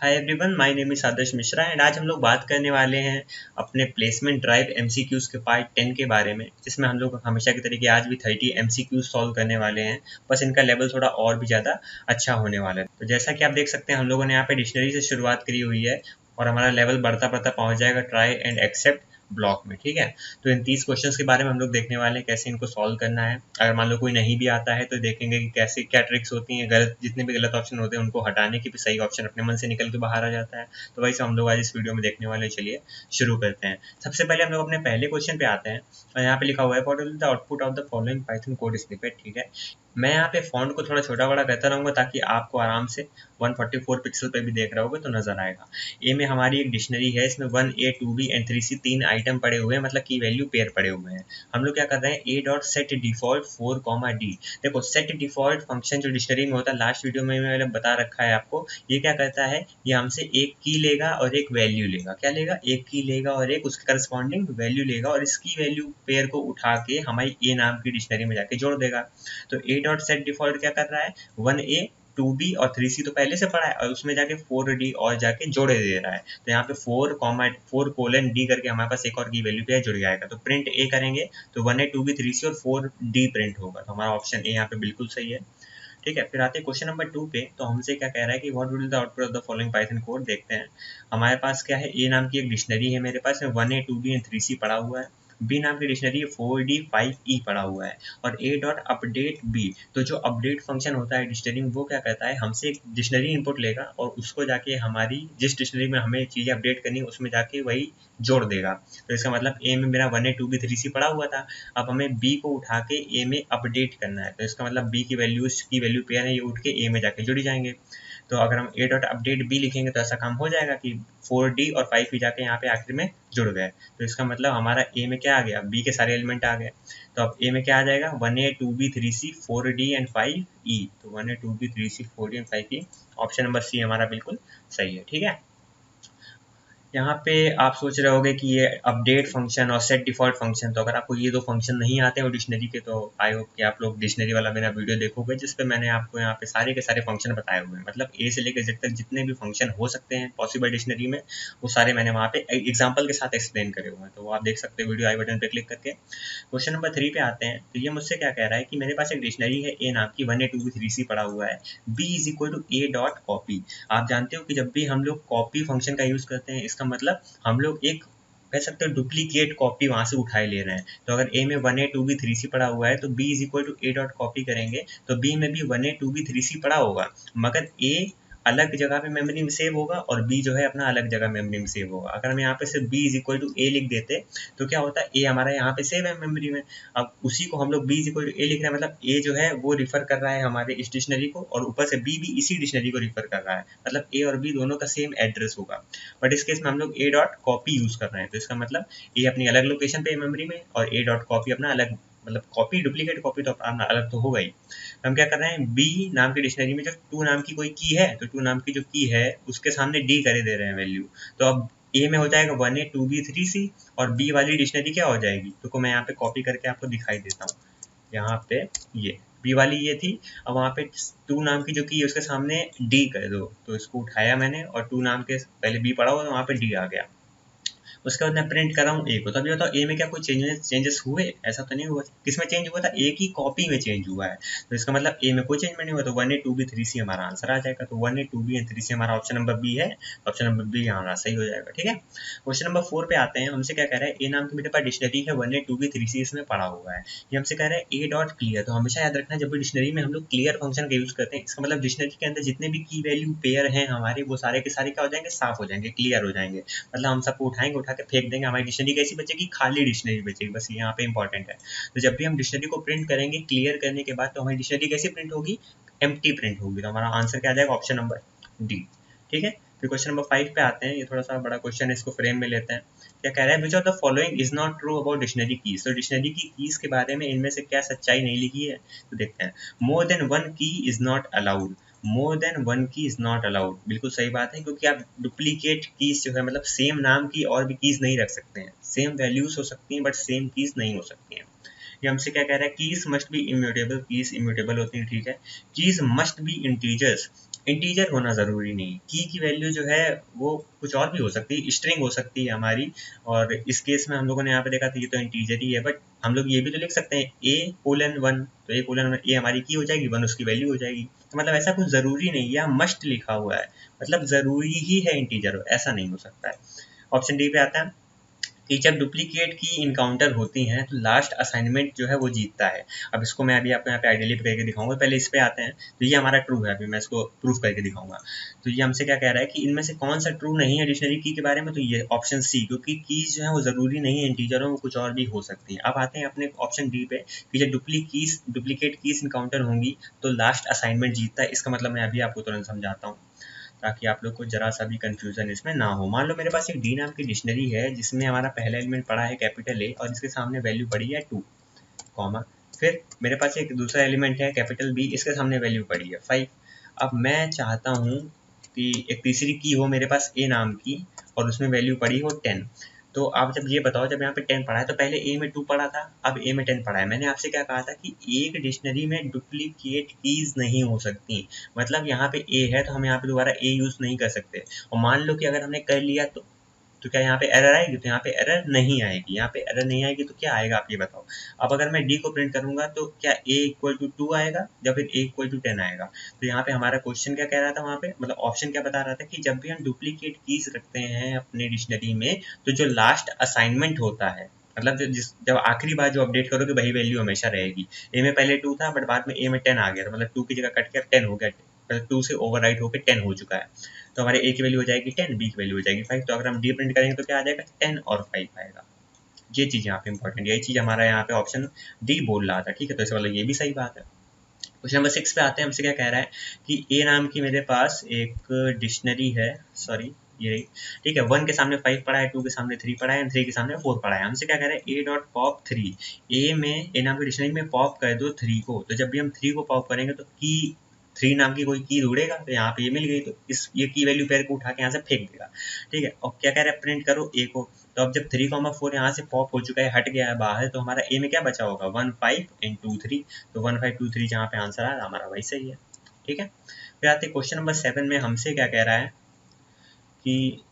Hi everyone, my name is Adarsh Mishra and आज हम लोग बात करने वाले हैं अपने प्लेसमेंट ड्राइव एमसीक्यूज के पार्ट 10 के बारे में, जिसमें हम लोग हमेशा की तरीके आज भी 30 एमसीक्यूज सॉल्व करने वाले हैं। बस इनका लेवल थोड़ा और भी ज़्यादा अच्छा होने वाला है। तो जैसा कि आप देख सकते हैं, हम लोगों ने यहाँ पे डिक्शनरी से शुरुआत करी हुई है और हमारा लेवल बढ़ता बढ़ता पहुँच जाएगा ट्राई एंड एक्सेप्ट ब्लॉक में। ठीक है, तो इन 30 क्वेश्चंस के बारे में हम लोग देखने वाले हैं कैसे इनको सॉल्व करना है। अगर मान लो कोई नहीं भी आता है तो देखेंगे कि कैसे क्या ट्रिक्स होती हैं, गलत जितने भी गलत ऑप्शन होते हैं उनको हटाने की भी सही ऑप्शन अपने मन से निकल के बाहर आ जाता है। तो वही से हम लोग आज इस वीडियो में देखने वाले हैं। चलिए शुरू करते हैं। सबसे पहले हम लोग अपने पहले क्वेश्चन पे आते हैं और यहाँ पे लिखा हुआ है what will the output of the following Python code snippet. ठीक है, मैं यहाँ पे फॉन्ट को थोड़ा छोटा बड़ा करता रहूँगा ताकि आपको आराम से 144 पिक्सल पे भी देख रहा होगा तो नजर आएगा। ए में हमारी एक डिक्शनरी है, इसमें 1A 2B एंड 3C तीन आइटम पड़े हुए हैं, मतलब की वैल्यू पेयर पड़े हुए हैं। हम लोग क्या कर रहे हैं, ए डॉट सेट डिफॉल्ट 4, D। देखो सेट डिफॉल्ट फंक्शन जो डिक्शनरी में होता है, लास्ट वीडियो में मैंने बता रखा है आपको, ये क्या करता है, ये हमसे एक की लेगा और एक वैल्यू लेगा। क्या लेगा, एक की लेगा और एक उसके करस्पॉन्डिंग वैल्यू लेगा और इसकी वैल्यू पेयर को उठा के हमारी ए नाम की डिक्शनरी में जाके जोड़ देगा। तो ए डॉट सेट डिफॉल्ट क्या कर रहा है, 1A 2B और 3C तो पहले से पड़ा है और उसमें जाके 4D और जाके जोड़े दे रहा है। तो यहाँ पे 4:4:D करके हमारे पास एक और की वैल्यू पे जुड़ जाएगा। तो प्रिंट ए करेंगे तो 1A 2B 3C और 4D प्रिंट होगा। तो हमारा ऑप्शन ए यहाँ पे बिल्कुल सही है। ठीक है, फिर आते हैं क्वेश्चन नंबर 2 पे। तो हमसे क्या कह रहा है कि what will the output of the following Python code. देखते हैं, हमारे पास क्या है, ए नाम की एक डिक्शनरी है मेरे पास में, 1A 2B एंड 3C पड़ा हुआ है। बी नाम की डिक्शनरी 4D 5E पड़ा हुआ है और ए डॉट अपडेट बी। तो जो अपडेट फंक्शन होता है डिक्शनरी में, वो क्या करता है, हमसे एक डिक्शनरी इनपुट लेगा और उसको जाके हमारी जिस डिक्शनरी में हमें चीज़ें अपडेट करनी है उसमें जाके वही जोड़ देगा। तो इसका मतलब ए में मेरा 1A 2B 3C पड़ा हुआ था, अब हमें बी को उठा के ए में अपडेट करना है। तो इसका मतलब बी की वैल्यू पेयर है, ये उठ के ए में जाके जुड़ जाएंगे। तो अगर हम ए डॉट अपडेट बी लिखेंगे तो ऐसा काम हो जाएगा कि 4D और 5 भी जाके यहाँ पे आखिर में जुड़ गए। तो इसका मतलब हमारा ए में क्या आ गया, बी के सारे एलिमेंट आ गए। तो अब ए में क्या आ जाएगा, 1A 2B 3C 4D and 5E। तो 1A 2B 3C 4D and 5E, option number C हमारा बिल्कुल सही है। ठीक है, यहाँ पे आप सोच रहे होगे कि ये अपडेट फंक्शन और सेट डिफॉल्ट फंक्शन, तो अगर आपको ये दो फंक्शन नहीं आते हैं डिक्शनरी के तो आई होप कि आप लोग डिक्शनरी वाला मेरा वीडियो देखोगे, जिसपे मैंने आपको यहाँ पे सारे के सारे फंक्शन बताए हुए हैं। मतलब ए से लेकर जेड तक जितने भी फंक्शन हो सकते हैं पॉसिबल डिक्शनरी में, वो सारे मैंने वहाँ पे एग्जाम्पल के साथ एक्सप्लेन करे हुए हैं। तो वो आप देख सकते हैं वीडियो आई बटन पर क्लिक करके। क्वेश्चन नंबर 3 पे आते हैं। तो ये मुझसे क्या कह रहा है कि मेरे पास एक डिक्शनरी है ए नाम की, 1A 2B 3C पड़ा हुआ है, B is equal to A dot copy. आप जानते हो कि जब भी हम लोग कॉपी फंक्शन का यूज करते हैं, इसका मतलब हम लोग एक कह सकते हो डुप्लीकेट कॉपी वहां से उठाए ले रहे हैं। तो अगर ए में 1A 2B 3C पड़ा हुआ है तो B is equal to A dot copy करेंगे तो बी में भी 1A 2B 3C पड़ा होगा, मगर ए अलग जगह पे मेमोरी में सेव होगा और बी जो है अपना अलग जगह मेमोरी में सेव होगा। अगर हम यहाँ पे सिर्फ बी इज इक्वल टू ए लिख देते तो क्या होता है, ए हमारा यहाँ पे सेव है मेमोरी में। अब उसी को हम लोग बी इज इक्वल टू ए लिख रहे हैं, मतलब ए जो है वो रिफर कर रहा है हमारे इस डिक्शनरी को और ऊपर से बी भी इसी डिक्शनरी को रिफर कर रहा है, मतलब ए और बी दोनों का सेम एड्रेस होगा। बट इस केस में हम लोग ए डॉट कॉपी यूज कर रहे हैं, तो इसका मतलब ए अपनी अलग लोकेशन पे मेमोरी में और ए डॉट कॉपी अपना अलग, मतलब कॉपी डुप्लीकेट कॉपी तो अपना अलग तो होगा ही। तो हम क्या कर रहे हैं, बी नाम की डिक्शनरी में जो 2 नाम की कोई की है तो 2 नाम की जो की है उसके सामने डी करे दे रहे हैं वैल्यू। तो अब ए में हो जाएगा 1A 2B 3C और बी वाली डिक्शनरी क्या हो जाएगी, तो मैं यहाँ पे कॉपी करके आपको दिखाई देता हूँ। यहाँ पे ये बी वाली ये थी, अब वहाँ पे 2 नाम की जो की है उसके सामने डी कर दो। तो इसको उठाया मैंने और 2 नाम के पहले बी पड़ा हुआ तो वहाँ पे डी आ गया। उसके बाद मैं प्रिंट कर रहा हूँ ए को। तो अभी बताओ ए में क्या कोई चेंजेस हुए, ऐसा तो नहीं हुआ। किसमें चेंज हुआ था, ए की कॉपी में चेंज हुआ है। तो इसका मतलब ए में कोई चेंज नहीं हुआ, तो 1A 2B 3C हमारा आंसर आ जाएगा। तो 1A 2B एंड 3C हमारा ऑप्शन नंबर बी है, ऑप्शन नंबर बी हमारा सही हो जाएगा। ठीक है, क्वेश्चन नंबर 4 पे आते हैं। हमसे क्या कह रहा है, ए नाम की मेरे पास डिक्शनरी है, 1A 2B 3C इसमें पड़ा हुआ है। ये हमसे कह रहा है ए डॉट क्लियर। तो हमेशा याद रखना, जब भी डिक्शनरी में हम लोग क्लियर फंक्शन का यूज करते हैं, इसका मतलब डिक्शनरी के अंदर जितने भी की वैल्यू पेयर हैं हमारे, वो सारे के सारे क्या हो जाएंगे, साफ हो जाएंगे, क्लियर हो जाएंगे। मतलब हम सबको उठाएंगे, उठा के फेंक देंगे, हमारी डिक्शनरी कैसी बचेगी, खाली डिक्शनरी बचेगी। बस यहाँ पे इंपॉर्टेंट है। तो जब भी हम डिक्शनरी को प्रिंट करेंगे क्लियर करने के बाद, तो हमारी डिक्शनरी कैसी प्रिंट होगी, एम्प्टी प्रिंट होगी। तो हमारा आंसर क्या आ जाएगा, ऑप्शन नंबर डी। ठीक है, फिर क्वेश्चन नंबर 5 पे आते हैं। ये थोड़ा सा बड़ा क्वेश्चन है, इसको फ्रेम में लेते हैं। क्या कह रहा है, which of the following is not true about dictionary keys. तो डिक्शनरी की कीज के बारे में इनमें से क्या सच्चाई नहीं लिखी है, तो देखते हैं। मोर देन 1 की is not allowed. More than 1 की इज नॉट अलाउड, बिल्कुल सही बात है, क्योंकि आप डुप्लीकेट कीज जो है, मतलब सेम नाम की और भी कीज नहीं रख सकते हैं। सेम वैल्यूज हो सकती हैं बट सेम कीज नहीं हो सकती हैं। ये हमसे क्या कह रहा है, keys must be immutable. Keys immutable होती है, ठीक है। Keys must be integers. Integer होना ज़रूरी नहीं, की वैल्यू जो है वो कुछ और भी हो सकती है, स्ट्रिंग हो सकती है हमारी। और इस केस में हम लोगों ने यहाँ पे देखा था ये तो इंटीजर ही है, बट हम लोग ये भी तो लिख सकते हैं A:1, तो A:1 ए हमारी की हो जाएगी, 1 उसकी वैल्यू हो जाएगी। तो मतलब ऐसा कुछ ज़रूरी नहीं है, मस्ट लिखा हुआ है, मतलब ज़रूरी ही है इंटीजर, ऐसा नहीं हो सकता है। ऑप्शन डी पे आता है कि जब डुप्लीकेट की इनकाउंटर होती हैं तो लास्ट असाइनमेंट जो है वो जीतता है। अब इसको मैं अभी आपको यहाँ पे आइडियली करके दिखाऊंगा, पहले इस पे आते हैं। तो ये हमारा ट्रू है, अभी मैं इसको प्रूफ करके दिखाऊंगा। तो ये हमसे क्या कह रहा है कि इनमें से कौन सा ट्रू नहीं है डिक्शनरी की के बारे में, तो ये ऑप्शन सी, क्योंकि कीज जो है वो ज़रूरी नहीं है इंटीजर हो, वो कुछ और भी हो सकती है। अब आते हैं अपने ऑप्शन डी पे कि जब डुप्लीकेट कीज इनकाउंटर होंगी तो लास्ट असाइनमेंट जीतता है। इसका मतलब मैं अभी आपको तुरंत समझाता हूँ ताकि आप लोग को जरा सा भी कंफ्यूजन इसमें ना हो। मान लो मेरे पास एक डी नाम की डिक्शनरी है जिसमें हमारा पहला एलिमेंट पड़ा है कैपिटल ए और इसके सामने वैल्यू पड़ी है 2, कॉमा। फिर मेरे पास एक दूसरा एलिमेंट है कैपिटल बी, इसके सामने वैल्यू पड़ी है 5। अब मैं चाहता हूँ कि एक तीसरी की हो मेरे पास ए नाम की और उसमें वैल्यू पड़ी हो 10। तो आप जब ये बताओ, जब यहाँ पे 10 पड़ा है तो पहले ए में 2 पड़ा था, अब ए में 10 पड़ा है। मैंने आपसे क्या कहा था कि एक डिक्शनरी में डुप्लीकेट कीज नहीं हो सकती, मतलब यहाँ पे ए है तो हम यहाँ पे दोबारा ए यूज नहीं कर सकते। और मान लो कि अगर हमने कर लिया तो क्या यहाँ पे एरर आएगी? तो यहाँ पे एरर नहीं आएगी। यहाँ पे एरर नहीं आएगी तो क्या आएगा आप ये बताओ। अब अगर मैं डी को प्रिंट करूंगा तो क्या a इक्वल टू 2 आएगा या फिर a इक्वल टू 10 आएगा? तो यहाँ पे हमारा क्वेश्चन क्या कह रहा था, वहाँ पे मतलब ऑप्शन क्या बता रहा था कि जब भी हम डुप्लीकेट कीज रखते हैं अपने डिक्शनरी में तो जो लास्ट असाइनमेंट होता है, मतलब जब आखिरी बार जो अपडेट करोगे वही वैल्यू हमेशा रहेगी। ए में पहले 2 था बट बाद में ए में 10 आ गया, तो मतलब 2 की जगह कट के 10 हो गया, 2 से ओवरराइट होकर 10 हो चुका है। तो हमारे ए की वैल्यू हो जाएगी 10, बी की वैल्यू हो जाएगी 5। तो अगर हम डी प्रिंट करेंगे तो क्या आ जाएगा, 10 और 5 आएगा। ये चीज़ यहाँ पे इंपॉर्टेंट, यही चीज़ हमारा यहाँ पे ऑप्शन डी बोल रहा था, ठीक है। तो इस वाला ये भी सही बात है। क्वेश्चन नंबर 6 पे आते हैं। हमसे क्या कह रहा है कि ए नाम की मेरे पास एक डिक्शनरी है, सॉरी ये रही, ठीक है। 1 के सामने 5 पड़ा है, 2 के सामने 3 पड़ा है, 3 के सामने 4 पड़ा है। हमसे क्या कह रहा है ए डॉट पॉप 3, ए नाम की डिक्शनरी में पॉप कर दो 3 को। तो जब भी हम 3 को पॉप करेंगे तो की 3 नाम की कोई की ढूंढेगा, तो यहाँ पे ये मिल गई, तो इस ये की वैल्यू पेयर को उठा के यहाँ से फेंक देगा, ठीक है। और क्या कह रहा है, प्रिंट करो ए को। तो अब जब 3,4 यहाँ से पॉप हो चुका है, हट गया है बाहर, तो हमारा ए में क्या बचा होगा, 1 5 एंड 2 3। तो 1 5 2 3 जहाँ पे आंसर आया हमारा वही सही है, ठीक है। फिर आते हैं क्वेश्चन नंबर 7 में। हमसे क्या कह रहा है कि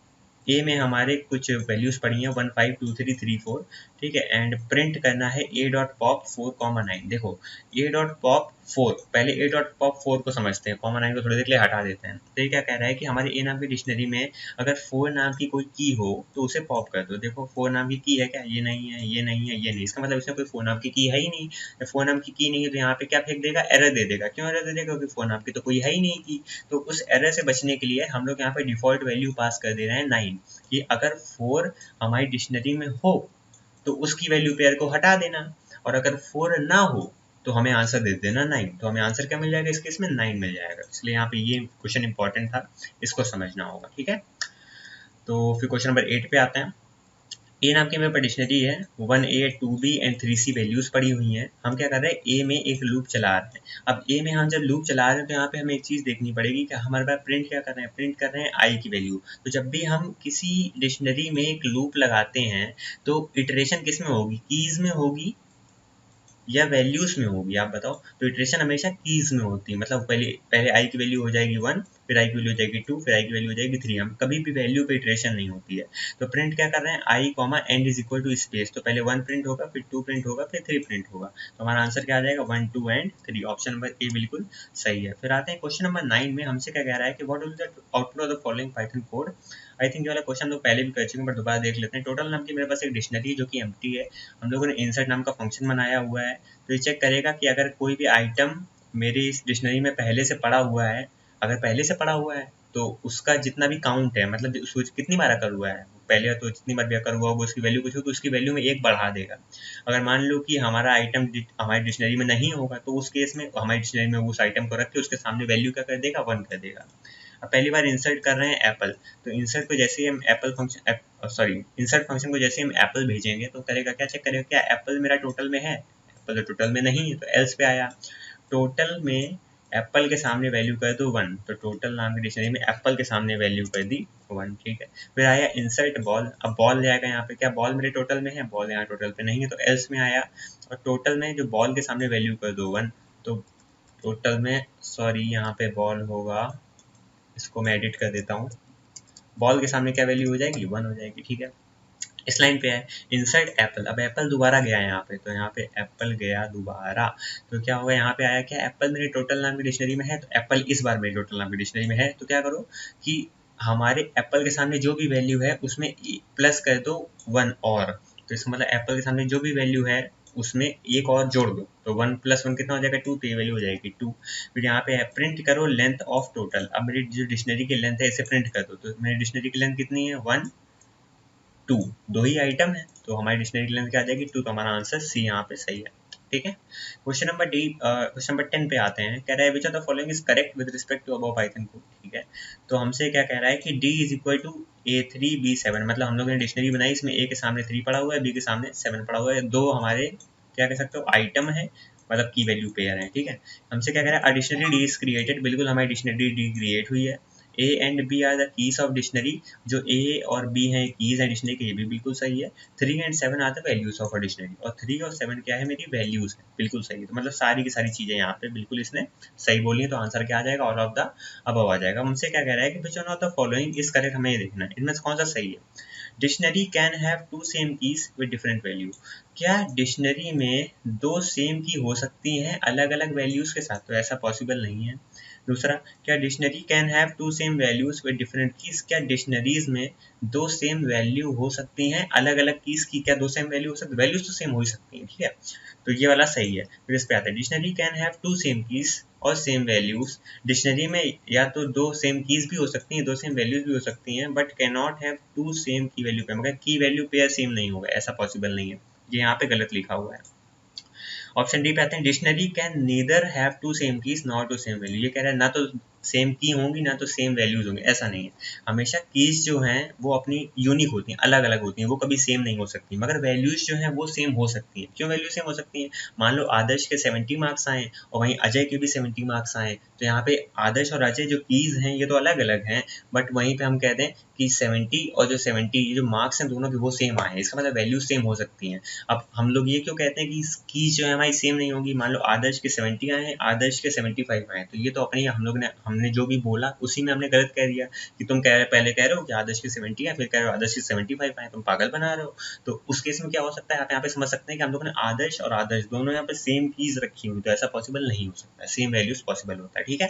ए में हमारे कुछ वैल्यूज पड़ी हैं 1 5 2 3 3 4, ठीक है। एंड प्रिंट करना है ए डॉट पॉप 4,9। देखो ए डॉट पॉप 4, पहले ए डॉट पॉप 4 को समझते हैं, 9 को थोड़ी देर के लिए हटा देते हैं। तो ये क्या कह रहा है कि हमारे ए नाम की डिक्शनरी में अगर 4 नाम की कोई की हो तो उसे पॉप कर दो। देखो 4 नाम की की है क्या, ये नहीं है, ये नहीं है, ये नहीं। इसका मतलब इसमें कोई 4 नाम की है ही नहीं। जब 4 नाम की नहीं है तो यहाँ पे क्या फेंक देगा, एरर दे देगा। क्यों एरर दे देगा, क्योंकि 4 नाम की तो कोई है ही नहीं की। तो उस एरर से बचने के लिए हम लोग यहाँ पे डिफॉल्ट वैल्यू पास कर दे रहे हैं 9, कि अगर 4 हमारी डिक्शनरी में हो तो उसकी वैल्यू पेयर को हटा देना, और अगर 4 ना हो तो हमें आंसर दे देना 9। तो हमें आंसर क्या मिल जाएगा, इस केस में 9 मिल जाएगा। इसलिए यहाँ पे ये क्वेश्चन इंपॉर्टेंट था, इसको समझना होगा, ठीक है। तो फिर क्वेश्चन नंबर 8 पे आते हैं। ए नाम की मेरे पास डिक्शनरी है, 1A 2B and 3C values पड़ी हुई हैं। हम क्या कर रहे हैं, ए में एक लूप चला रहे हैं। अब ए में हम जब लूप चला रहे हैं तो यहाँ पे हमें एक चीज़ देखनी पड़ेगी कि हमारे पास प्रिंट क्या कर रहे हैं, प्रिंट कर रहे हैं आई की वैल्यू। तो जब भी हम किसी डिक्शनरी में एक लूप लगाते हैं तो इटरेशन किस में होगी, कीज में होगी या वैल्यूज में होगी, आप बताओ। तो इटरेशन हमेशा कीज में होती है, मतलब पहले पहले आई की वैल्यू हो जाएगी 1, फिर आई की वैल्यू हो जाएगी 2, फिर आई की वैल्यू हो जाएगी 3। हम कभी भी वैल्यू पे इटरेशन नहीं होती है। तो प्रिंट क्या कर रहे हैं, i comma and is equal to space. तो पहले 1 प्रिंट होगा, फिर 2 प्रिंट होगा, फिर 3 प्रिंट होगा। तो हमारा आंसर क्या आ जाएगा, 1 2 एंड 3। ऑप्शन नंबर ए बिल्कुल सही है। फिर आते हैं क्वेश्चन नंबर 9 में। हमसे क्या कह रहा है कि what will the output of the following Python code. I think ये वाला क्वेश्चन लोग पहले भी कर चुके हैं, बट दोबारा देख लेते हैं। टोटल नाम की मेरे पास एक डिक्शनरी जो कि एम्प्टी है, हम लोगों ने इंसर्ट नाम का फंक्शन बनाया हुआ है। तो ये चेक करेगा कि अगर कोई भी आइटम मेरी इस डिक्शनरी में पहले से पड़ा हुआ है, अगर पहले से पड़ा हुआ है तो उसका जितना भी काउंट है, मतलब उसको कितनी बार अकर हुआ है, पहले तो जितनी बार भी अकर हुआ होगा उसकी वैल्यू कुछ हो तो उसकी वैल्यू में 1 बढ़ा देगा। अगर मान लो कि हमारा आइटम हमारी डिक्शनरी में नहीं होगा तो उस केस में हमारी डिक्शनरी में उस आइटम को रख के उसके सामने वैल्यू क्या कर देगा, 1 कर देगा। अब पहली बार इंसर्ट कर रहे हैं एप्पल, तो इंसर्ट को जैसे ही हम एप्पल फंक्शन इंसर्ट फंक्शन को जैसे हम एप्पल भेजेंगे तो करेगा क्या, चेक करेगा क्या एप्पल मेरा टोटल में है। एप्पल तो टोटल में नहीं है, तो एल्स पे आया। टोटल में एप्पल के सामने वैल्यू कर दो 1, तो टोटल नाम की डिक्शनरी में एप्पल के सामने वैल्यू कर दी 1, ठीक है। फिर आया इंसर्ट बॉल। अब बॉल जाएगा यहाँ पे, क्या बॉल मेरे टोटल में है, बॉल यहाँ टोटल पे नहीं है, तो एल्स में आया। और टोटल में जो बॉल के सामने वैल्यू कर दो 1, तो टोटल में सॉरी यहाँ पे बॉल होगा इसको मैं एडिट कर देता हूँ। बॉल के सामने क्या वैल्यू हो जाएगी, 1 हो जाएगी। ठीक है, इस लाइन पे है इनसाइड एप्पल। अब एप्पल दोबारा गया है यहाँ पे, तो यहाँ पे एप्पल गया दोबारा, तो क्या होगा, यहाँ पे आया क्या, एप्पल मेरे टोटल नाम की डिक्शनरी में है, तो एप्पल इस बार मेरे टोटल नाम की डिक्शनरी में है, तो क्या करो कि हमारे एप्पल के सामने जो भी वैल्यू है उसमें प्लस कर दो 1 और, तो इसका मतलब एप्पल के सामने जो भी वैल्यू है उसमें एक और जोड़ दो, तो 1 + 1 कितना हो जाएगा, 2, तो ये वैल्यू हो जाएगी 2। फिर यहाँ पे प्रिंट करो लेंथ ऑफ टोटल। अब मेरी जो डिक्शनरी की लेंथ है इसे प्रिंट कर दो, तो मेरी डिक्शनरी की लेंथ कितनी है, 1 2, दो ही आइटम है, तो हमारी डिक्शनरी की लेंथ क्या आ जाएगी, 2, तो हमारा आंसर सी यहाँ पे सही है। ठीक है, क्वेश्चन नंबर 10 पे आते हैं। कह रहा है which of the following is correct with respect to above Python code. ठीक है, तो हमसे क्या कह रहा है कि D = A3 B7, मतलब हम लोग ने डिक्शनरी बनाई, इसमें A के सामने 3 पड़ा हुआ है, B के सामने 7 पड़ा हुआ है, दो हमारे क्या कह सकते हो आइटम है, मतलब की वैल्यू पेयर है। ठीक है, हमसे क्या कह रहा है, डिक्शनरी D इज क्रिएटेड, बिल्कुल हमारी डिक्शनरी D क्रिएट हुई है। A and B are the keys of dictionary, जो A और B हैं कीज है डिक्शनरी के, ये भी बिल्कुल सही है। 3 and 7 are the values of a dictionary, और 3 और 7 क्या है, मेरी वैल्यूज है, बिल्कुल सही है। तो मतलब सारी की सारी चीजें यहाँ पे बिल्कुल इसने सही बोली है, तो आंसर क्या आ जाएगा, ऑल ऑफ द अबव आ जाएगा। हमसे क्या कह रहा है कि which one of the following is correct, हमें ये देखना है इनमें से कौन सा सही है। Dictionary can have 2 same keys with different value, क्या डिक्शनरी में 2 सेम की हो सकती हैं अलग अलग वैल्यूज के साथ, तो ऐसा पॉसिबल नहीं है। दूसरा, क्या dictionary can have 2 same values with different keys, क्या डिक्शनरीज में 2 सेम वैल्यू हो सकती हैं अलग अलग कीज की, क्या 2 सेम वैल्यू हो सकती है, वैल्यूज तो सेम हो ही सकती हैं। ठीक है, तो ये वाला सही है। फिर इस पे आता है dictionary can have 2 same keys और सेम वैल्यूज, डिक्शनरी में या तो 2 सेम कीज भी हो सकती हैं, 2 सेम वैल्यूज भी हो सकती हैं, but can not have 2 same की वैल्यू पेयर, मगर की वैल्यू पेयर सेम नहीं होगा, ऐसा पॉसिबल नहीं है, ये यहाँ पे गलत लिखा हुआ है। ऑप्शन डी पे आते हैं dictionary can neither have 2 same keys not 2 same value, ये कह रहा है ना तो सेम की होंगी ना तो सेम वैल्यूज होंगे, ऐसा नहीं है। हमेशा कीज जो हैं वो अपनी यूनिक होती हैं, अलग अलग होती हैं, वो कभी सेम नहीं हो सकती, मगर वैल्यूज जो हैं वो सेम हो सकती हैं। क्यों वैल्यू सेम हो सकती हैं, मान लो आदर्श के 70 मार्क्स आए और वहीं अजय के भी 70 मार्क्स आए, तो यहाँ पे आदर्श और अजय जो कीज हैं ये तो अलग अलग हैं, बट वहीं पे हम कह दें कि 70 और जो 70 ये जो मार्क्स हैं दोनों के वो सेम आए हैं, इसका मतलब वैल्यू सेम हो सकती हैं। अब हम लोग ये क्यों कहते हैं कि कीज जो है हमारी सेम नहीं होगी, मान लो आदर्श के 70 आए हैं, आदर्श के 75 आए, तो ये तो अपने हम लोग ने हमने जो भी बोला उसी में हमने गलत कह दिया कि तुम पहले कह रहे हो कि आदर्श के 70 है, फिर कह रहे हो आदर्श के 75 आए, तुम पागल बना रहे हो। तो उस केस में क्या हो सकता है, आप यहाँ पे समझ सकते हैं कि हम लोग ने आदर्श और आदर्श दोनों यहाँ पे सेम कीज रखी हुई, तो ऐसा पॉसिबल नहीं हो सकता, सेम वैल्यूज पॉसिबल होता है। ठीक है,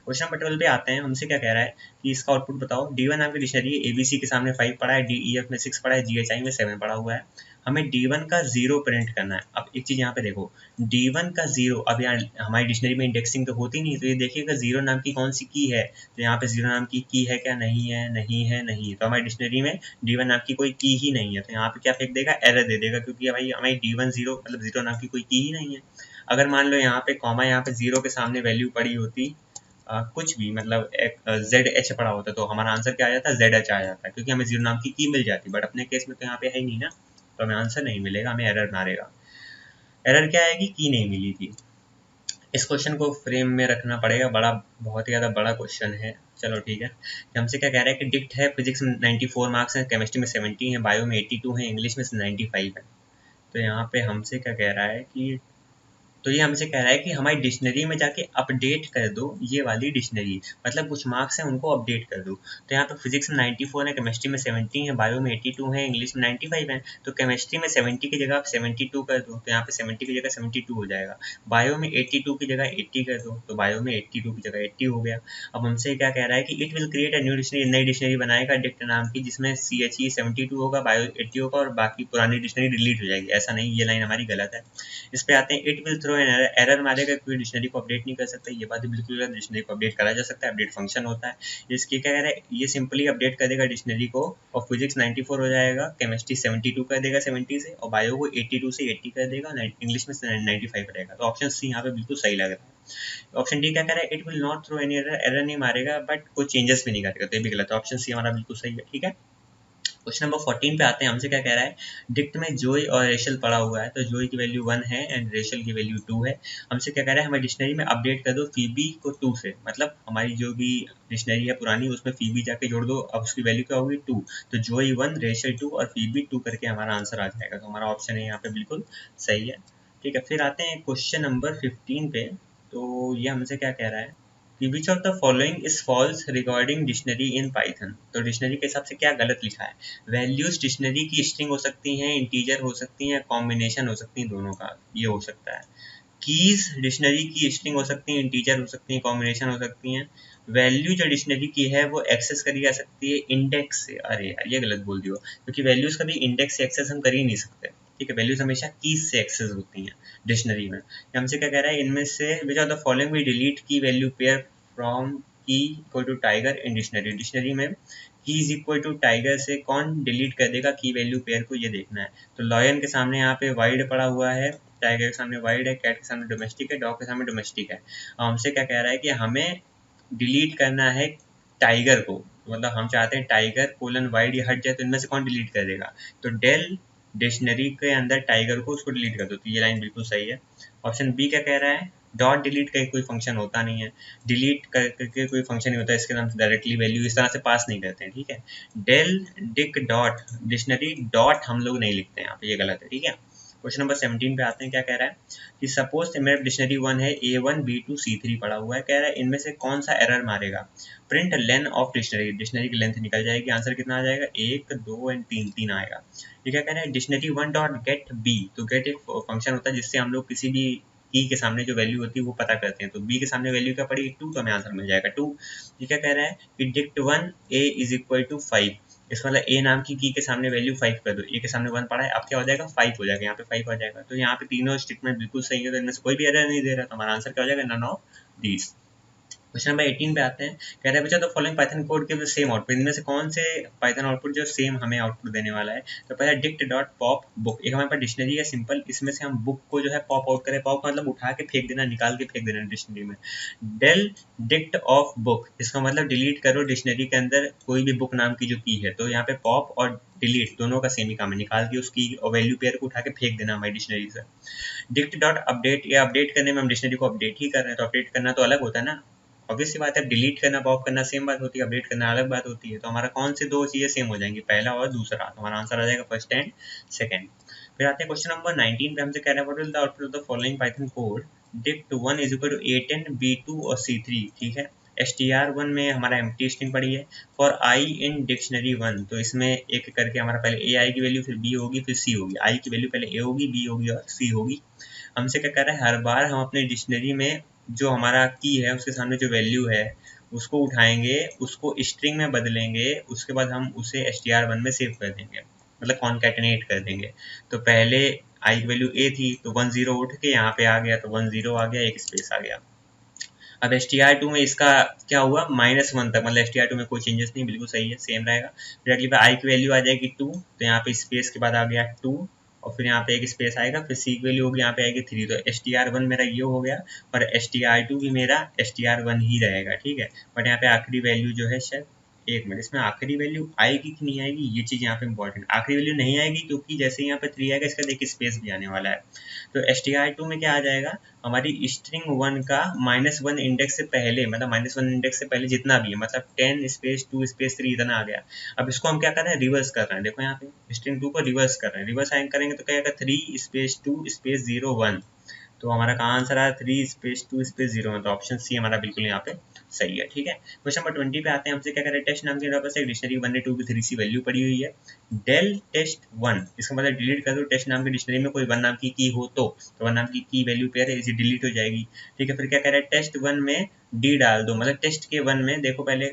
क्वेश्चन नंबर 12 पे आते हैं। हमसे क्या कह रहा है कि इसका आउटपुट बताओ। D1 नाम की डिक्शनरी ABC के सामने 5 पड़ा है, DEF में 6 पड़ा है, GHI में 7 पड़ा हुआ है, हमें D1 का 0 प्रिंट करना है। अब एक चीज यहाँ पे देखो, D1 का 0, अब यहाँ हमारी डिक्शनरी में इंडेक्सिंग तो होती नहीं, तो ये देखिएगा 0 नाम की कौन सी की है, तो यहाँ पे 0 नाम की है क्या, नहीं है, नहीं है, नहीं है, तो हमारी डिक्शनरी में D1 नाम की कोई की ही नहीं है, तो यहाँ पे क्या फेंक देगा, एरर दे देगा, क्योंकि भाई हमारी D1 0 मतलब 0 नाम की कोई की ही नहीं है। अगर मान लो यहाँ पे कॉमा, यहाँ पे 0 के सामने वैल्यू पड़ी होती कुछ भी, मतलब एक ZH पड़ा होता, तो हमारा आंसर क्या आ जाता, ZH आ जाता, क्योंकि हमें 0 नाम की मिल जाती, बट अपने केस में तो यहाँ पे है ही नहीं ना, तो हमें आंसर नहीं मिलेगा, हमें एरर मारेगा। एरर क्या आएगी, की नहीं मिली थी। इस क्वेश्चन को फ्रेम में रखना पड़ेगा, बड़ा बहुत ही ज़्यादा बड़ा क्वेश्चन है। चलो ठीक है, हमसे क्या कह रहा है कि डिक्ट है, फिजिक्स में 94 मार्क्स हैं, केमिस्ट्री में 70 हैं, बायो में 82 हैं, इंग्लिश में 95 है। तो यहाँ पे हमसे क्या कह रहा है कि तो ये हमसे कह रहा है कि हमारी डिक्शनरी में जाके अपडेट कर दो ये वाली डिक्शनरी, मतलब कुछ मार्क्स हैं उनको अपडेट कर दो। तो यहाँ पे फिजिक्स में 94 है, केमिस्ट्री में 70 है, बायो में 82 है, इंग्लिश में 95 है, तो केमिस्ट्री में 70 की जगह आप 72 कर दो, तो यहाँ पे 70 की जगह 72 हो जाएगा। बायो में 82 की जगह 80 कर दो, तो बायो में 82 की जगह 80 हो गया। अब हमसे क्या कह रहा है कि it will create a new dictionary, नई डिक्शनरी बनाएगा डिक्ट नाम की, जिसमें CHE 72 होगा, बायो 80 होगा, और बाकी पुरानी डिक्शनरी डिलीट हो जाएगी। ऐसा नहीं, ये लाइन हमारी गलत है। इस पे आते हैं, it will throw an error मारेगा, कोई डिक्शनरी को अपडेट नहीं कर सकता, ये बात बिल्कुल गलत, डिक्शनरी को अपडेट करा जा सकता है, अपडेट फंक्शन होता है। इसके क्या कह रहा है, ये सिंपली अपडेट कर देगा डिक्शनरी को, और फिजिक्स 94 हो जाएगा, केमिस्ट्री 72 कर देगा 70 से, और बायो को 82 से 80 कर देगा, इंग्लिश में 95 रहेगा। तो ऑप्शन सी यहाँ पे बिल्कुल सही लग रहा है। ऑप्शन डी क्या कह रहा है, it will not throw any error, error नहीं मारेगा बट कोई चेंजेस भी नहीं करेगा, तो ये भी गलत है। ऑप्शन सी हमारा बिल्कुल सही है। ठीक है, क्वेश्चन नंबर 14 पे आते हैं। हमसे क्या कह रहा है, डिक्ट में जोई और रेशल पड़ा हुआ है, तो जोई की वैल्यू 1 है एंड रेशल की वैल्यू 2 है। हमसे क्या कह रहा है, हमारी डिक्शनरी में अपडेट कर दो फीबी को 2 से, मतलब हमारी जो भी डिक्शनरी है पुरानी उसमें फीबी जाके जोड़ दो, अब उसकी वैल्यू क्या होगी 2, तो जोई 1 रेशल 2 और फीबी 2 करके हमारा आंसर आ जाएगा, तो हमारा ऑप्शन है यहाँ पे बिल्कुल सही है। ठीक है, फिर आते हैं क्वेश्चन नंबर 15 पे। तो ये हमसे क्या कह रहा है कि which of the following is false regarding dictionary in Python. तो डिक्शनरी के हिसाब से क्या गलत लिखा है। वैल्यूज डिक्शनरी की स्ट्रिंग हो सकती हैं, इंटीजर हो सकती हैं, कॉम्बिनेशन हो सकती है, दोनों का ये हो सकता है। कीज डिक्शनरी की स्ट्रिंग हो सकती है, इंटीजर हो सकती है, कॉम्बिनेशन हो सकती हैं। वैल्यू जो डिक्शनरी की है वो एक्सेस करी जा सकती है इंडेक्स से। अरे यार ये गलत बोल दियो, क्योंकि वैल्यूज कभी इंडेक्स से एक्सेस हम कर ही नहीं सकते। ठीक है, वैल्यूज हमेशा कीज से एक्सेस होती हैं डिक्शनरी में। हमसे क्या कह रहा है, इनमें से which of the following we delete key value pair from key equal to tiger in dictionary. Dictionary में key is equal to tiger से कौन डिलीट कर देगा की वैल्यू पेयर को, ये देखना है। तो लॉयन के सामने यहाँ पे वाइड पड़ा हुआ है, टाइगर के सामने वाइड है, कैट के सामने डोमेस्टिक है, डॉग के सामने डोमेस्टिक है। हमसे क्या कह रहा है कि हमें डिलीट करना है टाइगर को, मतलब हम चाहते हैं टाइगर कोलन वाइड या हट जाए, तो इनमें से कौन डिलीट कर देगा। तो डेल डिक्शनरी के अंदर टाइगर को उसको डिलीट कर दो। तो ये लाइन बिल्कुल सही है। ऑप्शन बी क्या कह रहा है, डॉट डिलीट का कोई फंक्शन होता नहीं है, डिलीट करके कोई फंक्शन नहीं होता, इसके नाम से डायरेक्टली वैल्यू इस तरह से पास नहीं करते हैं। ठीक है, del dict dot dictionary dot हम लोग नहीं लिखते हैं यहाँ पे, ये गलत है। ठीक है, क्वेश्चन नंबर 17 पे आते हैं। क्या कह रहा है कि सपोज मेरा डिक्शनरी 1 है, A1 B2 C3 पड़ा हुआ है। कह रहा है इनमें से कौन सा एरर मारेगा। Print length of dictionary, dictionary की लेंथ निकल जाएगी, आंसर कितना आ जाएगा 1 2 एंड 3 आएगा। ये क्या कह रहा है, डिक्शनरी 1 डॉट गेट बी। तो गेट एक फंक्शन होता है जिससे हम लोग किसी भी की के सामने जो वैल्यू होती है वो पता करते हैं। तो बी के सामने वैल्यू क्या पड़ी 2, तो हमें आंसर मिल जाएगा 2। ये क्या कह रहा है कि dict 1 A is equal to 5। इस मतलब ए नाम की के सामने वैल्यू 5 कर दो, ए के सामने 1 पड़ा है, अब क्या हो जाएगा 5 हो जाएगा, यहाँ पे 5 आ जाएगा। तो यहाँ पे तीनों स्टेटमेंट बिल्कुल सही है, तो इनमें से कोई भी एरर नहीं दे रहा, तो हमारा आंसर क्या हो जाएगा, none of these. Question number 18 पे आते हैं। कह रहा है बच्चा, तो फॉलोइंग पाइथन कोड के सेम आउटपुट, इनमें से कौन से पाइथन आउटपुट जो सेम हमें आउटपुट देने वाला है। तो पहला डिक्ट डॉट पॉप बुक, एक हमारे पास डिक्शनरी है सिंपल, इसमें से हम बुक को जो है पॉप आउट करें। पॉप मतलब उठा के फेंक देना, निकाल के फेंक देना डिक्शनरी में। डेल डिक्ट ऑफ बुक, इसका मतलब डिलीट करो डिक्शनरी के अंदर कोई भी बुक नाम की जो की है। तो यहाँ पे पॉप और डिलीट दोनों का सेम ही काम है, निकाल के उसकी वैल्यू पेयर को उठा के फेंक देना हमारी डिक्शनरी से। डिक्ट डॉट अपडेट, या अपडेट करने में हम डिक्शनरी को अपडेट ही कर रहे हैं, तो अपडेट करना तो अलग होता है ना, ऑब्वियस सी बात है। डिलीट करना पॉप करना सेम बात होती है, अपडेट करना अलग बात होती है। तो हमारा कौन से दो चीजें सेम हो जाएंगी, पहला और दूसरा, तो हमारा आंसर आ जाएगा फर्स्ट एंड सेकंड। फिर आते हैं क्वेश्चन नंबर 19 पे, हमसे कह रहा है what will the output of the following Python code dict 1 is equal to A10 B2 और C3। ठीक है, str1 में हमारा एम्प्टी स्ट्रिंग पड़ी है फॉर आई इन डिक्शनरी 1। तो इसमें एक करके हमारा पहले ए आई की वैल्यू, फिर बी होगी, फिर सी होगी। आई की वैल्यू पहले ए होगी, बी होगी और सी होगी। हमसे क्या कर रहा है, हर बार हम अपने डिक्शनरी में जो हमारा की है उसके सामने जो वैल्यू है उसको उठाएंगे, उसको स्ट्रिंग में बदलेंगे, उसके बाद हम उसे str1 में सेव कर देंगे, मतलब कॉन्कैटिनेट कर देंगे। तो पहले आई की वैल्यू ए थी, तो 1 0 उठ के यहाँ पे आ गया, तो 1 0 आ गया, एक स्पेस आ गया। अब str2 में इसका क्या हुआ, -1 तक, मतलब str2 में कोई चेंजेस नहीं, बिल्कुल सही है, सेम रहेगा। फिर अगली बार आई की वैल्यू आ जाएगी 2, तो यहाँ पे स्पेस के बाद आ गया 2, और फिर यहाँ पे एक स्पेस आएगा, फिर सी की वैल्यू होगी यहाँ पे आएगी 3। तो str1 मेरा ये हो गया, और str2 भी मेरा str1 ही रहेगा। ठीक है, बट यहाँ पे आखिरी वैल्यू जो है शायद, एक मिनट, इसमें आखिरी वैल्यू आएगी कि नहीं आएगी, ये चीज़ यहाँ पे इंपॉर्टेंट। आखिरी वैल्यू नहीं आएगी क्योंकि जैसे यहाँ पे 3 आएगा, इसका एक स्पेस भी आने वाला है। तो str2 में क्या आ जाएगा, हमारी स्ट्रिंग 1 का -1 इंडेक्स से पहले, मतलब -1 इंडेक्स से पहले जितना भी है, मतलब 10 स्पेस 2 स्पेस 3 इतना आ गया। अब इसको हम क्या कर रहे हैं, रिवर्स कर रहे हैं। देखो यहाँ पे स्ट्रिंग 2 को रिवर्स कर रहे हैं, रिवर्स करेंगे तो क्या आएगा 3 स्पेस 2 स्पेस 0 1। तो हमारा कहाँ आंसर आया 3 स्पेस 2 स्पेस 0 1। तो ऑप्शन सी हमारा बिल्कुल यहाँ पे सही है। ठीक है, क्वेश्चन नंबर 20 पे आते हैं। हमसे क्या कर रहे हैं, टेस्ट नाम के पास एक डिक्शनरी 1 2 की 3 सी वैल्यू पड़ी हुई है। डेल टेस्ट 1, इसका मतलब डिलीट कर दो, टेस्ट नाम की डिक्शनरी में कोई 1 नाम की हो तो 1 नाम की वैल्यू पेयर है, इसे डिलीट हो जाएगी। ठीक है, फिर क्या कह रहा है, टेस्ट 1 में डी डाल दो, मतलब टेस्ट के 1 में देखो पहले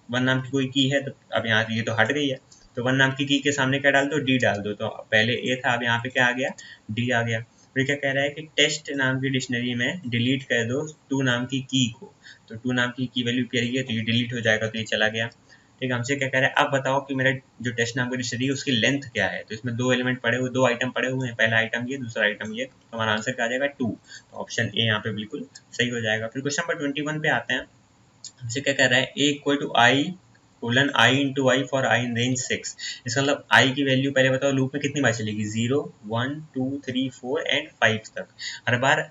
1 नाम की कोई की है, तो अब यहाँ ये तो हट गई है, तो 1 नाम की के सामने क्या डाल दो, डी डाल दो। तो पहले ए था, अब यहाँ पे क्या आ गया, डी आ गया। फिर क्या कह रहा है कि टेस्ट नाम की डिक्शनरी में डिलीट कर दो 2 नाम की को, तो 2 नाम की वैल्यू पेयर है, तो ये डिलीट हो जाएगा, तो ये चला गया। ठीक है, हमसे क्या कह रहा है, अब बताओ कि मेरा जो टेस्ट नाम की डिक्शनरी है उसकी लेंथ क्या है। तो इसमें 2 एलिमेंट पड़े हुए, 2 आइटम पड़े हुए हैं, पहला आइटम ये, दूसरा आइटम ये, तो हमारा आंसर क्या आ जाएगा 2। तो ऑप्शन ए यहाँ पे बिल्कुल सही हो जाएगा। फिर क्वेश्चन नंबर 21 पे आते हैं। हमसे क्या कह रहा है, a equal to i colon i into i for i in range 6। इसका मतलब आई की वैल्यू पहले बताओ लूप में कितनी बार चलेगी, 0 1 2 3 4 एंड 5 तक। हर बार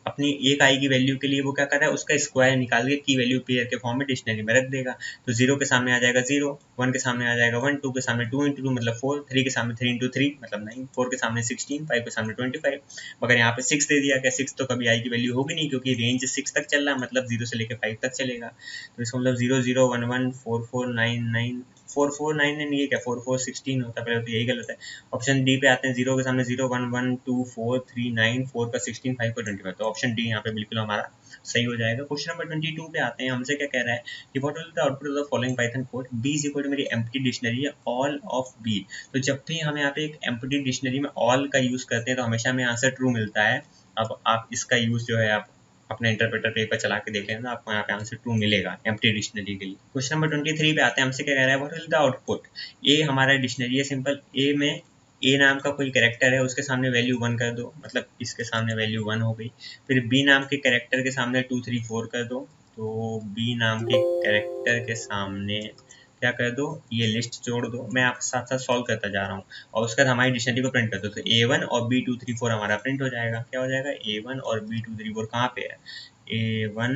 अपनी एक आई की वैल्यू के लिए वो क्या कर रहा है, उसका स्क्वायर निकाल के की वैल्यू पेयर के फॉर्म में डिक्शनरी में रख देगा। तो 0 के सामने आ जाएगा 0, 1 के सामने आ जाएगा 1, 2 के सामने 2 इंटू 2 मतलब 4, 3 के सामने 3 इंटू 3 मतलब 9, 4 के सामने 16, 5 के सामने 25। मगर यहाँ पे 6 दे दिया गया, 6 तो कभी आई की वैल्यू होगी नहीं क्योंकि रेंज 6 तक चल रहा है, मतलब 0 से लेकर 5 तक चलेगा। तो इसका मतलब 0 0 1 1 4 4 9 9 4 4 9 9 ये क्या 4 4 16 होता है, पहले तो यही गलत है। ऑप्शन डी पे आते हैं, 0 के सामने 0 1 1 2 4 3 9 4 का 16 5 का 25, तो ऑप्शन डी यहाँ पे बिल्कुल हमारा सही हो जाएगा। क्वेश्चन नंबर 22 पे आते हैं, हमसे क्या कह रहा है कि what will the output of the following Python code, B is equal to मेरी एम्प्टी डिक्शनरी है ऑल ऑफ बी। तो जब भी हम यहाँ पे एक एम्प्टी डिक्शनरी में ऑल का यूज करते हैं तो हमेशा हमें आंसर ट्रू मिलता है। अब आप इसका यूज जो है आप अपने इंटरप्रेटर पेपर चला के देख लेना, आपको यहाँ पे आंसर ट्रू मिलेगा एम्प्टी डिक्शनरी के लिए। क्वेश्चन नंबर 23 पे आते हैं, हमसे क्या कह रहा है व्हाट विल द आउटपुट, ए हमारा डिक्शनरी है सिंपल, ए में ए नाम का कोई कैरेक्टर है उसके सामने वैल्यू 1 कर दो, मतलब इसके सामने वैल्यू 1 हो गई। फिर बी नाम के कैरेक्टर के सामने 2 3 4 कर दो, तो बी नाम के कैरेक्टर के सामने क्या कर दो, ये लिस्ट जोड़ दो। मैं आपके साथ साथ सॉल्व करता जा रहा हूँ और उसके बाद हमारी डिक्शनरी को प्रिंट कर दो। तो A1 और B2 3 4 हमारा प्रिंट हो जाएगा। क्या हो जाएगा, A1 और B2 3 4 कहाँ पे है, A1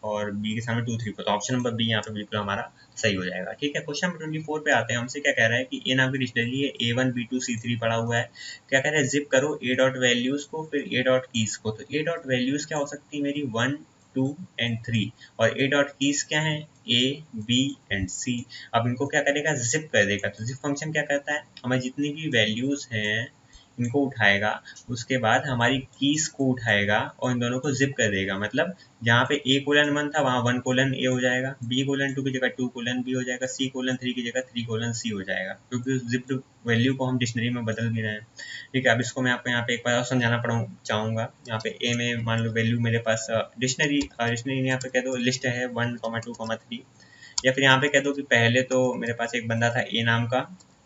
और B के सामने 2 3 4, तो ऑप्शन नंबर बी यहाँ पे बिल्कुल हमारा सही हो जाएगा। ठीक है, क्वेश्चन नंबर 24 पे आते हैं, हमसे क्या कह रहा है कि ए नाम की डिक्शनरी है, A1 B2 C3 पड़ा हुआ है। क्या कह रहा है, जिप करो ए डॉट वैल्यूज को फिर ए डॉट कीज को। तो ए डॉट वैल्यूज क्या हो सकती है मेरी 1 2 एंड 3 और ए डॉट कीज क्या है A B एंड C। अब इनको क्या करेगा, जिप कर देगा। तो जिप फंक्शन क्या करता है, हमें जितनी भी वैल्यूज हैं इनको उठाएगा, उसके बाद हमारी कीज को उठाएगा और इन दोनों को जिप कर देगा। मतलब जहाँ पे A कोलन 1 था वहाँ 1 कोलन A हो जाएगा, B कोलन 2 की जगह 2 कोलन B हो जाएगा, C कोलन 3 की जगह 3 कोलन C हो जाएगा, क्योंकि उस जिप्ड वैल्यू को हम डिक्शनरी में बदल भी रहे हैं। ठीक है, अब इसको मैं आपको यहाँ पे एक बार और समझाना चाहूँगा। यहाँ पे A में मान लो वैल्यू मेरे पास डिक्शनरी यहाँ पे कह दो लिस्ट है 1 2 3, या फिर यहाँ पे कह दो कि पहले तो मेरे पास एक बंदा था A नाम का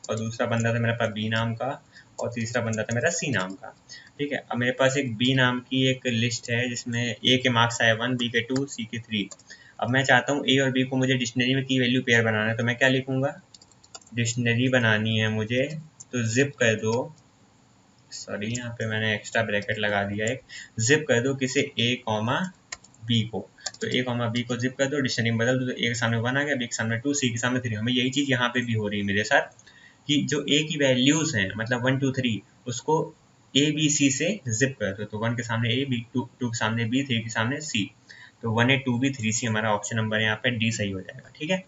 और दूसरा बंदा था मेरे पास B नाम का और तीसरा बंदा था मेरा C नाम का। ठीक है, अब मेरे पास एक B नाम की एक लिस्ट है जिसमें A के मार्क्स आए 1, B के 2, C के 3। अब मैं चाहता हूँ A और B को मुझे डिक्शनरी में की वैल्यू पेयर बनाना है, तो मैं क्या लिखूंगा, डिक्शनरी बनानी है मुझे तो जिप कर दो, सॉरी यहाँ पे मैंने एक्स्ट्रा ब्रैकेट लगा दिया, एक जिप कर दो किसे A कॉमा B को। तो A कॉमा B को जिप कर दो, डिक्शनरी में बदल दो, तो A के सामने 1 आ गया, B के सामने 2, C के सामने 3। हमें यही चीज़ यहाँ पे भी हो रही है मेरे साथ कि जो A की वैल्यूज़ हैं मतलब 1 2 3 उसको A B C से जिप कर दो। तो 1 के सामने A, B 2 के सामने B, 3 के सामने C। तो 1A 2B 3C हमारा ऑप्शन नंबर है यहाँ पे डी सही हो जाएगा। ठीक है,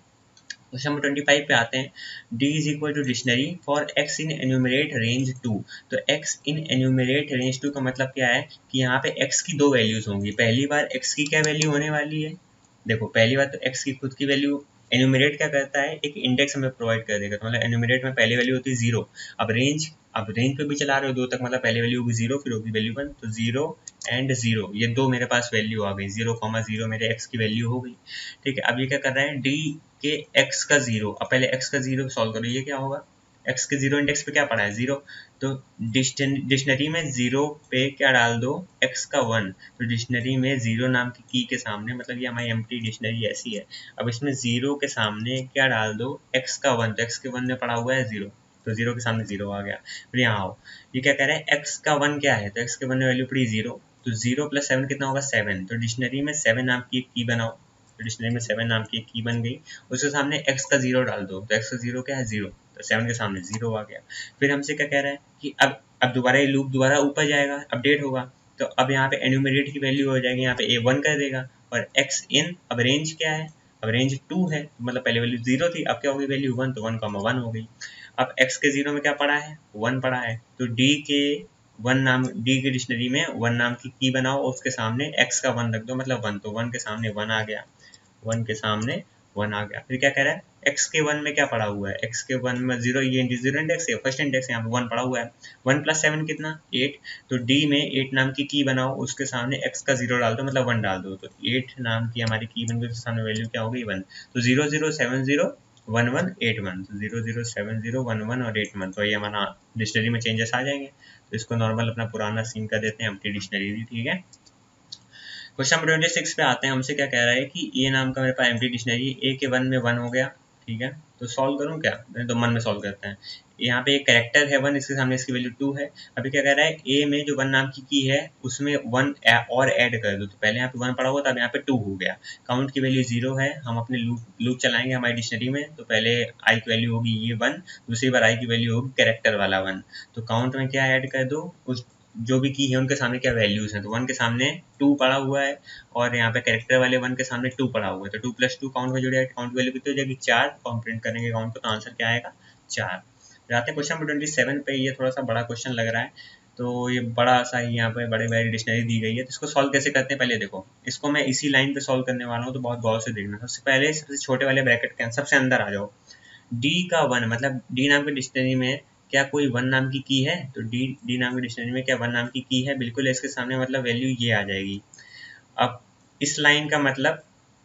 क्वेश्चन नंबर 25 पे आते हैं, D is equal to dictionary for x in enumerate range 2। तो x इन एन्यूमरेट रेंज 2 का मतलब क्या है कि यहाँ पे x की दो वैल्यूज होंगी। पहली बार x की क्या वैल्यू होने वाली है, देखो पहली बार तो x की खुद की वैल्यू, एन्यूमरेट क्या करता है, एक इंडेक्स हमें प्रोवाइड कर देगा। तो मतलब एन्यूमरेट में पहली वैल्यू होती है 0। अब रेंज पे भी चला रहे हो 2 तक, मतलब पहली वैल्यू होगी 0 फिर होगी वैल्यू 1, तो 0 एंड 0 ये दो मेरे पास वैल्यू आ गई, 0,0 मेरे x की वैल्यू हो गई। ठीक है, अब ये क्या कर रहा है, D के x का 0, अब पहले x का 0 सॉल्व करो, ये क्या होगा, x के 0 इंडेक्स पे क्या पड़ा है 0, तो डिक्शनरी में 0 पे क्या डाल दो, x का 1। तो डिक्शनरी में 0 नाम की के सामने, मतलब ये हमारी एम्प्टी डिक्शनरी ऐसी है, अब इसमें 0 के सामने क्या डाल दो, x का 1। तो x के 1 में पड़ा हुआ है 0, तो 0 के सामने 0 आ गया। फिर यहाँ आओ, ये क्या कह रहे हैं, x का 1 क्या है, तो x के 1 में वैल्यू पड़ी 0, तो 0 + 7 कितना होगा 7। तो डिक्शनरी में 7 नाम की एक की बनाओ, तो डिक्शनरी में 7 नाम की एक की बन गई, उसके सामने x का 0 डाल दो, तो x का 0 क्या है 0, तो 7 के सामने 0 आ गया। फिर हमसे क्या कह रहा है कि अब दोबारा ये लूप दोबारा ऊपर जाएगा, अपडेट होगा, तो अब यहाँ पे एन्यूमरेट की वैल्यू हो जाएगी, यहाँ पे A1 कर देगा और x इन, अब रेंज क्या है, अब रेंज 2 है, मतलब पहले वैल्यू 0 थी, अब क्या होगी वैल्यू 1, तो 1,1 हो गई। अब x के 0 में क्या पड़ा है, 1 पड़ा है, तो D की डिक्शनरी में 1 नाम की बनाओ और उसके सामने x का 1 रख दो, मतलब 1, तो 1 के सामने 1 आ गया, 1 के सामने 1 आ गया। फिर क्या कह रहा है, x के 1 में क्या पड़ा हुआ है, x के 1 में 0, ये 0 इंडेक्स है, फर्स्ट इंडेक्स यहाँ पे 1 पड़ा हुआ है, 1 + 7 कितना 8, तो D में 8 नाम की बनाओ, उसके सामने x का 0 डाल दो, मतलब 1 डाल दो, तो 8 नाम की हमारी की बन गई, उसके सामने वैल्यू क्या हो गई 1, तो 0 0 7 0 1 1 8 1, तो 0 0 7 0 1 1 और 8 1, तो ये हमारा डिक्शनरी में चेंजेस आ जाएंगे। तो इसको नॉर्मल अपना पुराना सीन कर देते हैं, एम्प्टी डिक्शनरी भी। ठीक है, क्वेश्चन नंबर 26 पे आते हैं, हमसे क्या कह रहा है कि ए नाम का मेरे पास एम्प्टी डिक्शनरी, ए के 1 में 1 हो गया, ठीक है, तो सॉल्व करूँ क्या, तो मन में सॉल्व करते हैं। यहाँ पे एक कैरेक्टर है 1, इसके सामने इसकी वैल्यू 2 है। अभी क्या कह रहा है, ए में जो 1 नाम की की है उसमें 1 और ऐड कर दो। तो पहले यहाँ पे 1 पड़ा हुआ था, अब यहाँ पे 2 हो गया। काउंट की वैल्यू 0 है, हम अपने लूप चलाएंगे हमारी डिक्शनरी में। तो पहले आई की वैल्यू होगी ये 1, दूसरी बार आई की वैल्यू होगी कैरेक्टर वाला 1। तो काउंट में क्या ऐड कर दो, उस जो भी की है उनके सामने क्या वैल्यूज हैं। तो 1 के सामने 2 पड़ा हुआ है और यहाँ पे कैरेक्टर वाले 1 के सामने 2 पड़ा हुआ है। तो 2 + 2 काउंट में जुड़ेगा, काउंट वैल्यू कितनी हो जाएगी 4। तो हम प्रिंट करेंगे काउंट को, तो आंसर क्या आएगा 4। जाते हैं क्वेश्चन नंबर 27 पे। ये थोड़ा सा बड़ा क्वेश्चन लग रहा है, तो ये बड़ा सा ही यहाँ पे बड़े बड़ी डिक्शनरी दी गई है। तो इसको सॉल्व कैसे करते हैं, पहले देखो इसको मैं इसी लाइन पे सॉल्व करने वाला हूँ, तो बहुत गौर से देखना। सबसे पहले सबसे छोटे वाले ब्रैकेट के सबसे अंदर आ जाओ। डी का 1 मतलब डी नाम की डिक्शनरी में क्या कोई 1 नाम की है, तो डी नाम की डिक्शनरी में क्या 1 नाम की है, बिल्कुल इसके सामने मतलब वैल्यू ये आ जाएगी। अब इस लाइन का मतलब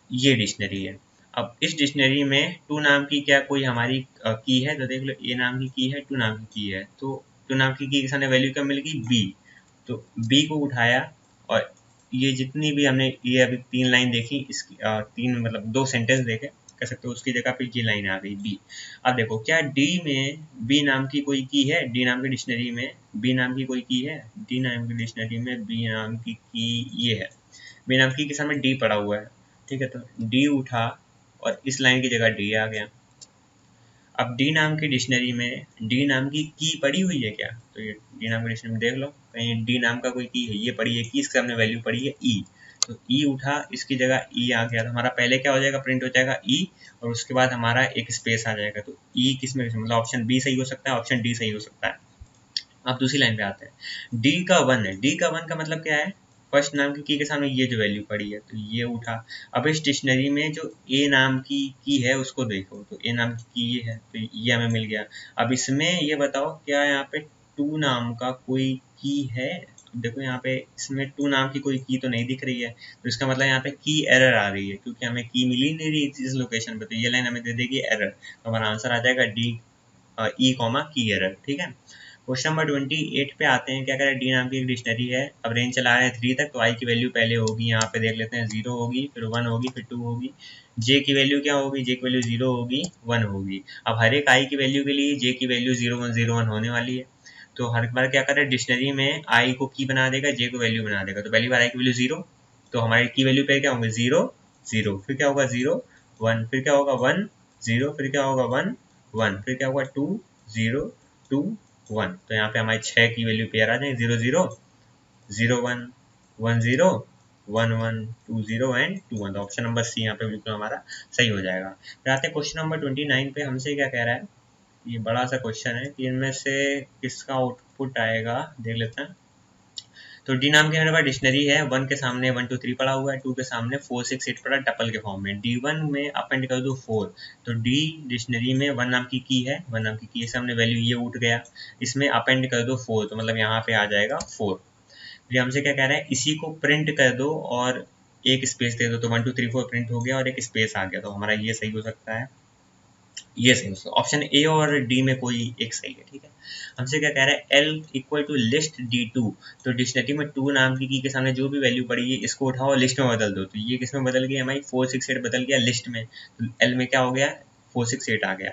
ये डिक्शनरी है। अब इस डिक्शनरी में 2 नाम की क्या कोई हमारी की है, तो देख लो ए नाम की है, 2 नाम की है। तो 2 नाम की के सामने वैल्यू क्या मिलेगी बी। तो बी को उठाया और ये जितनी भी हमने ये अभी 3 लाइन देखी, इसकी 3 मतलब 2 सेंटेंस देखे कह सकते हो, उसकी जगह पे ये लाइन आ गई बी। अब देखो क्या डी में बी नाम की कोई की है, डी नाम की डिक्शनरी में बी नाम की कोई की है, डी नाम की डिक्शनरी में बी नाम की ये है। बी नाम की के सामने डी पड़ा हुआ है, ठीक है। तो डी उठा और इस लाइन की जगह डी आ गया। अब डी नाम की डिक्शनरी में डी नाम की पड़ी हुई है क्या, तो ये डी नाम की डिक्शनरी में देख लो कहीं डी नाम का कोई की है, ये पड़ी है की, इसके सामने वैल्यू पड़ी है ई। तो ई उठा, इसकी जगह ई आ गया। तो हमारा पहले क्या हो जाएगा, प्रिंट हो जाएगा ई और उसके बाद हमारा एक स्पेस आ जाएगा। तो ई किसमें मतलब ऑप्शन बी सही हो सकता है, ऑप्शन डी सही हो सकता है। अब दूसरी लाइन पे आते हैं। डी का 1 है, डी का 1 का मतलब क्या है, फर्स्ट नाम की के सामने ये जो वैल्यू पड़ी है तो ये उठा। अब इस डिक्शनरी में जो ए नाम की है उसको देखो, तो ए नाम की ये है तो ये हमें मिल गया। अब इसमें ये बताओ क्या यहाँ पे 2 नाम का कोई की है, देखो यहाँ पे इसमें 2 नाम की कोई की तो नहीं दिख रही है। तो इसका मतलब यहाँ पे की एरर आ रही है, क्योंकि हमें की मिल ही नहीं रही इस लोकेशन पे। तो ये लाइन हमें दे देगी एरर। तो हमारा आंसर आ जाएगा डी ई कॉमा की एरर, ठीक है। क्वेश्चन नंबर 28 पे आते हैं। क्या करें, डी नाम की एक डिक्शनरी है, अब रेंज चला रहे हैं 3 तक। तो आई की वैल्यू पहले होगी, यहाँ पे देख लेते हैं 0 होगी, फिर 1 होगी, फिर 2 होगी। जे की वैल्यू क्या होगी, जे की वैल्यू 0 होगी, 1 होगी। अब हर एक आई की वैल्यू के लिए जे की वैल्यू 0 1 0 1 होने वाली है। तो हर बार क्या करें, डिक्शनरी में आई को की बना देगा, जे को वैल्यू बना देगा। तो पहली बार आई की वैल्यू 0, तो हमारी की वैल्यू पे क्या होंगे 0 0, फिर क्या होगा 0 1, फिर क्या होगा 1 0, फिर क्या होगा 1 1, फिर क्या होगा 2 0 2 1। तो यहाँ पे हमारी 6 की वैल्यू पेयर आ जाएगी 0 0 0 1 1 0 1 1 2 0 एंड 2 1। तो ऑप्शन नंबर सी यहाँ पे बिल्कुल हमारा सही हो जाएगा। फिर आते हैं क्वेश्चन नंबर 29 पे। हमसे क्या कह रहा है, ये बड़ा सा क्वेश्चन है कि इनमें से किसका आउटपुट आएगा, देख लेते हैं। तो डी नाम की हमारे पास डिक्शनरी है, 1 के सामने 1 2 3 पड़ा हुआ है, 2 के सामने 4 6 8 पड़ा टपल के फॉर्म में। D1 में अपेंड कर दो 4। तो डी डिक्शनरी में 1 नाम की है, 1 नाम की सामने वैल्यू ये उठ गया, इसमें अपेंड कर दो 4, तो मतलब यहाँ पे आ जाएगा 4। फिर हमसे क्या कह रहा है, इसी को प्रिंट कर दो और एक स्पेस दे दो। तो 1 2 3 4 प्रिंट हो गया और एक स्पेस आ गया। तो हमारा ये सही हो सकता है, ये सही है। ऑप्शन ए और डी में कोई एक सही है, ठीक है। हमसे क्या कह रहा है, L equal to list D2। तो डिक्शनरी में 2 नाम की के सामने जो भी वैल्यू पड़ी है इसको उठाओ लिस्ट में बदल दो। तो ये किस में बदल गया, हमारी 4 6 8 बदल गया लिस्ट में। तो L में क्या हो गया 4 6 8 आ गया,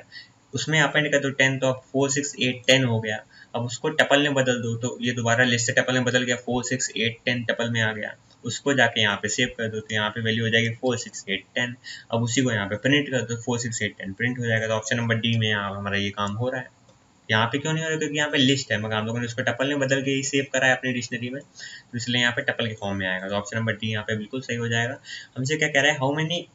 उसमें अपेंड कर दो 10, तो अब 4 6 8 10 हो गया। अब उसको टपल में बदल दो, तो ये दोबारा लिस्ट से टपल में बदल गया, 4 6 8 10 टपल में आ गया। उसको जाके यहाँ पे सेव कर दो, तो यहाँ पे वैल्यू हो जाएगी 4 6 8 10। अब उसी को यहाँ पे प्रिंट कर दो, 4 6 8 10 प्रिंट हो जाएगा। तो ऑप्शन नंबर डी में यहाँ हमारा ये काम हो रहा है। यहाँ पे क्यों नहीं हो रहा, क्योंकि यहाँ पे लिस्ट है, मगर हम लोगों ने उसको टपल में बदल के ही सेव करा है अपनी डिक्शनरी में, तो इसलिए यहाँ पे टपल के फॉर्म में आएगा। तो ऑप्शन नंबर डी यहाँ पे बिल्कुल सही हो जाएगा। हमसे क्या कह रहा है, how many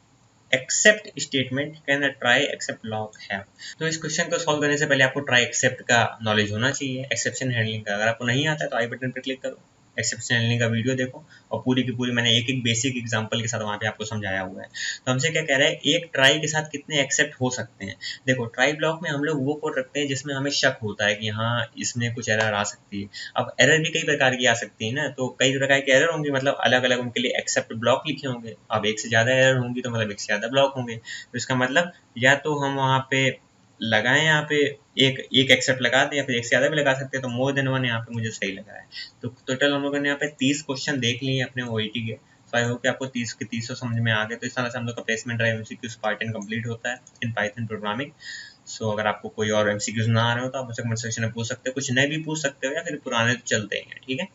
except statement can try except block have. तो इस क्वेश्चन को सॉल्व करने से पहले आपको ट्राई एक्सेप्ट का नॉलेज होना चाहिए, एक्सेप्शन हैंडलिंग का। अगर आपको नहीं आता है तो आई बटन पर क्लिक करो, एक्सेप्शन हैंडलिंग का वीडियो देखो, और पूरी की पूरी मैंने एक एक बेसिक एग्जांपल के साथ वहाँ पे आपको समझाया हुआ है। तो हमसे क्या कह रहा है, एक ट्राई के साथ कितने एक्सेप्ट हो सकते हैं। देखो ट्राई ब्लॉक में हम लोग वो कोड रखते हैं जिसमें हमें शक होता है कि हाँ इसमें कुछ एरर आ सकती है। अब एरर भी कई प्रकार की आ सकती है ना, तो कई प्रकार की एरर होंगी, मतलब अलग अलग उनके लिए एक्सेप्ट ब्लॉक लिखे होंगे। अब एक से ज़्यादा एरर होंगी तो मतलब एक से ज़्यादा ब्लॉक होंगे। तो इसका मतलब या तो हम वहाँ पे लगाएं, यहाँ पे एक एक्सेप्ट लगा दें, या फिर एक से ज़्यादा भी लगा सकते हैं। तो मोर देन वन यहाँ पे मुझे सही लगा है। तो टोटल हम लोगों ने यहाँ पे 30 क्वेश्चन देख लिए अपने OET के। आई होप कि आपको 30 के 300 समझ में आ गए। तो इस तरह से हम लोग का placement drive MCQs part 10 complete होता है इन पाइथन प्रोग्रामिंग। सो अगर आपको कोई और एमसीक्यूज ना आ रहे हो तो आप मुझसे कमेंट सेक्शन में पूछ सकते हो, कुछ नए भी पूछ सकते हो या फिर पुराने तो चलते हैं, ठीक है।